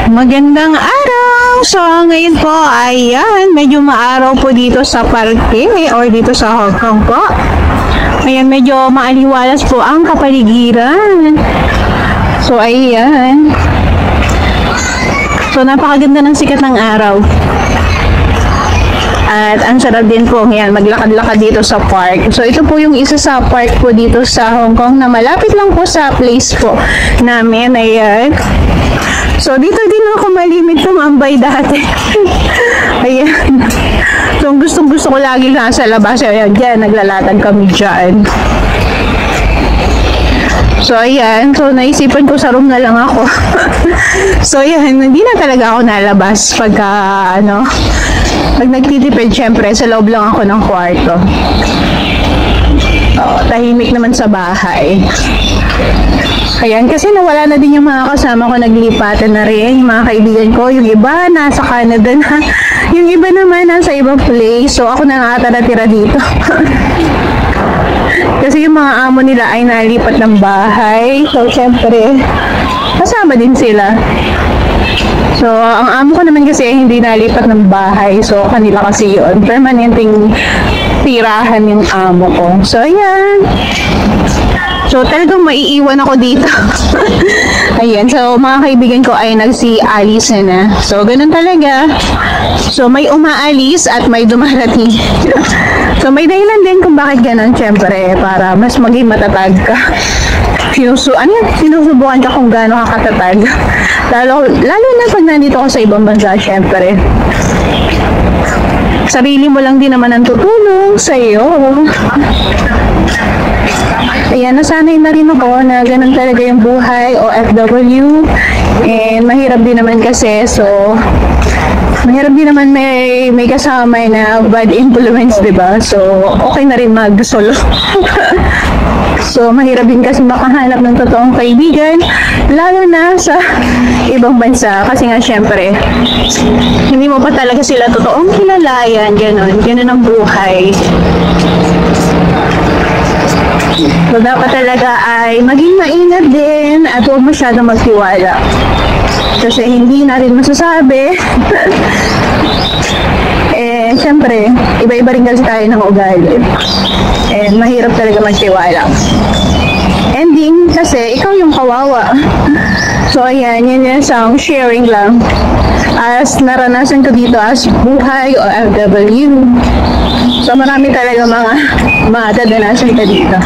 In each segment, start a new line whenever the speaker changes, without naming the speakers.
Magandang araw! So, ngayon po, ayan, medyo maaraw po dito sa parke or dito sa Hong Kong po. Ayan, medyo maaliwalas po ang kapaligiran. So, ayan. So, napakaganda ng sikat ng araw. At ang sarap din po ngayon maglakad-lakad dito sa park. So ito po yung isa sa park po dito sa Hong Kong na malapit lang po sa place po namin. Ayan. So dito din ako malimit tumambay dati. Ayan. So gustong-gusto ko lagi nasa labas. Ayan, dyan, naglalatag kami dyan. So, ayan. So, naisipan ko sa room na lang ako. So, ayan. Hindi na talaga ako nalabas pagka, pag nagtitipid, syempre, sa loob lang ako ng kwarto. Tahimik naman sa bahay. Ayan, kasi nawala na din yung mga kasama ko, naglipatan na rin, yung mga kaibigan ko. Yung iba, nasa Canada na. Yung iba naman, nasa ibang place. So, ako na nakatira dito. Kasi yung mga amo nila ay nalipat ng bahay. So, syempre, kasama din sila. So, ang amo ko naman kasi ay hindi nalipat ng bahay. So, kanila kasi yun. Permanenteng tirahan yung amo ko. So, ayan. So, talagang maiiwan ako dito. Ayan. So, mga kaibigan ko ay nagsi-alis na. So, ganun talaga. So, may umaalis at may dumarating. So, may dahilan din kung bakit ganun, syempre, para mas maging matatag ka. Sinusubukan ka kung gaano ka katatag. Lalo na pag nandito ako sa ibang bansa, syempre. Sarili mo lang din naman ang tutulong sa iyo. Ayan, nasanay na rin ako na ganun talaga yung buhay, OFW. And mahirap din naman kasi, so mahirap din naman may kasama na bad influence, diba? So, okay na rin mag-solo. So, mahirap din kasi makahanap ng totoong kaibigan, lalo na sa ibang bansa. Kasi nga, syempre, hindi mo pa talaga sila totoong kilalayan, ganun ang buhay. So, dapat talaga ay maging maingat din at huwag masyadong magtiwala. Kasi hindi natin masasabi. Siyempre, iba-iba rin kasi tayo ng ugali. And mahirap talaga magtiwala. Ending, kasi ikaw yung kawawa. So, ayan, yun yung isang sharing lang. As naranasan ko dito as buhay o FW. So, marami talaga mga madadanasan ka dito.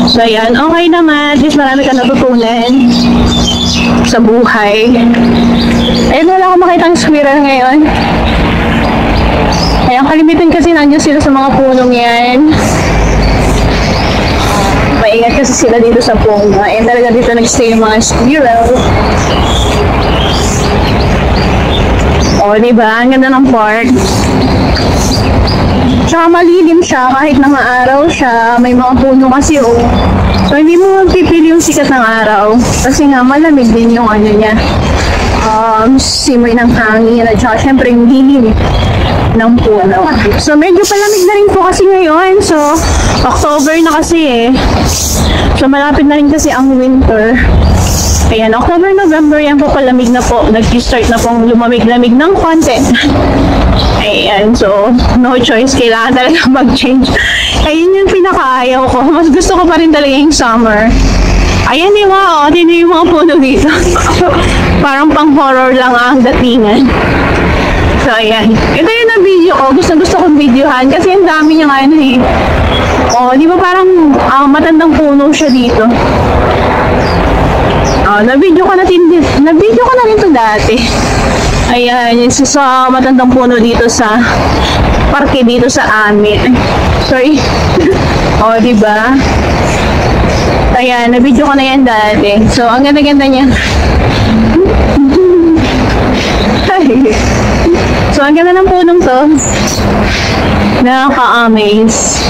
So, ayan, okay naman. At least marami ka natutunan sa buhay. Ayun, wala akong makitang squirrel ngayon. Ayan, kalimitan kasi nandiyan sila sa mga punong yan. Maingat kasi sila dito sa puno. Ayan, talaga dito nag-stay yung mga squirrel. O, diba? Ang ganda ng park. Tsaka malilim siya kahit na maaraw siya. May mga puno kasi So, hindi mo magpipili yung sikat ng araw. Kasi nga, malamig din yung niya. Simoy ng hangin. At saka, syempre, yung dilim ng puno. So, medyo palamig na rin po kasi ngayon. So, October na kasi So, malapit na rin kasi ang winter. Ayan, October, November, yan po palamig na po. Nag-start na pong lumamig-lamig ng konti. Ayan, so, no choice. Kailangan talaga mag-change. Ayun yung pinakaayaw ko. Mas gusto ko pa rin talaga yung summer. Ayan yung yung mga puno dito. Parang pang-horror lang ang datingan. So, ayan. Ito yung na-video ko. Gusto kong videohan kasi ang dami niya nga di ba parang matandang puno siya dito. Na-video ko na rin to dati. Ayan, yung sa matandang puno dito sa parke dito sa amin. Sorry. Diba? Ayan, na-video ko na yan dati. So, ang ganda-ganda niya. So, ang ganda ng punong to. Nakaka-amaze.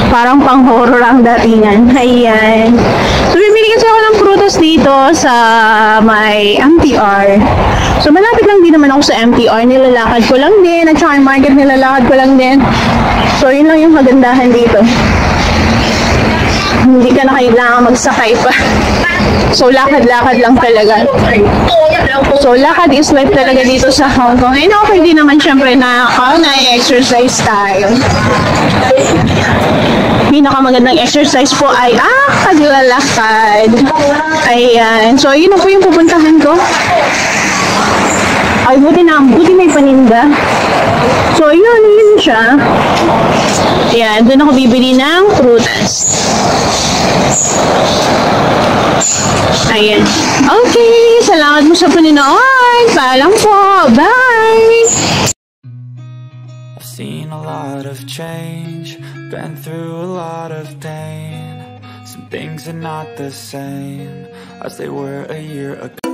Parang pang-horror ang datingan. Ayan. So, bibili kasi ako ng prutas dito sa may MTR. So, malapit lang din naman ako sa MTR. Nilalakad ko lang din. At saka yung market nilalakad ko lang din. So, yun lang yung kagandahan dito. Hindi ka na kailangan magsakay pa. So, lakad-lakad lang talaga. So, lakad is life talaga dito sa Hong Kong. And okay din naman syempre na na-exercise tayo. Pinakamagandang exercise po ay paglalakad. Ayan. So, yun na po yung pupuntahan ko. Ay, buti may paninda. So, yun siya. Ayan, doon ako bibili ng prutas. Ayan. Okay, salamat mo sa paninood. Paalam po. Bye!
I've seen a lot of change, been through a lot of pain. Some things are not the same as they were a year ago.